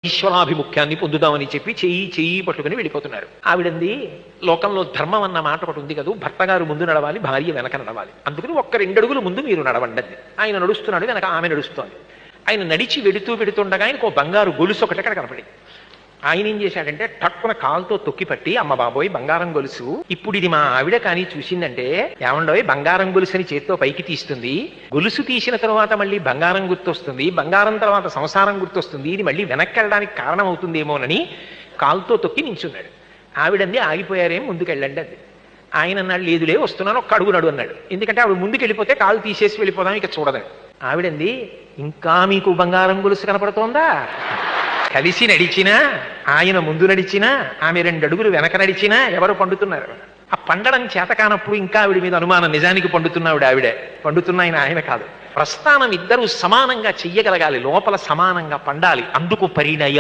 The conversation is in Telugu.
ఈశ్వరాభిముఖ్యాన్ని పొందుదామని చెప్పి చెయ్యి చెయ్యి పట్టుకుని వెళ్ళిపోతున్నారు. ఆవిడంది, లోకంలో ధర్మం అన్న మాట ఒకటి ఉంది కదా, భర్త గారు ముందు నడవాలి, భార్య వెనక నడవాలి, అందుకని ఒక్క 2 అడుగులు ముందు మీరు నడవండి. ఆయన నడుస్తున్నాడు, వెనక ఆమె నడుస్తోంది. ఆయన నడిచి వెడుతుండగా ఆయనకు ఓ బంగారు గొలుసు ఒకటి అక్కడ కనపడింది. ఆయన ఏం చేశాడంటే టక్కున కాలుతో తొక్కిపట్టి, అమ్మ బాబోయ్ బంగారం గొలుసు, ఇప్పుడు ఇది మా ఆవిడ కానీ చూసిందంటే, ఏమండోయ్ బంగారం గొలుసు అని చేత్తో పైకి తీస్తుంది, గొలుసు తీసిన తర్వాత మళ్ళీ బంగారం గుర్తొస్తుంది, బంగారం తర్వాత సంసారం గుర్తొస్తుంది, ఇది మళ్ళీ వెనక్కి వెళ్ళడానికి కారణం అవుతుందేమోనని కాలుతో తొక్కి నించున్నాడు. ఆవిడంది, ఆగిపోయారేం, ముందుకెళ్ళండి అంది. ఆయన అన్నాడు, లేదులే వస్తున్నాను, ఒక్క అడుగు నడు అన్నాడు. ఎందుకంటే ఆవిడ ముందుకు వెళ్ళిపోతే కాలు తీసేసి వెళ్ళిపోదాం, ఇక చూడదని. ఆవిడంది, ఇంకా మీకు బంగారం గొలుసు కనపడుతోందా? కలిసి నడిచినా, ఆయన ముందు నడిచినా, ఆమె 2 అడుగులు వెనక నడిచినా ఎవరు పండుతున్నారు? ఆ పండడం చేత కానప్పుడు ఇంకా ఆవిడ మీద అనుమానం. నిజానికి పండుతున్నావిడ ఆవిడే, పండుతున్న ఆయన కాదు. ప్రస్థానం ఇద్దరు సమానంగా చెయ్యగలగాలి, లోపల సమానంగా పండాలి. అందుకు పరిణయం.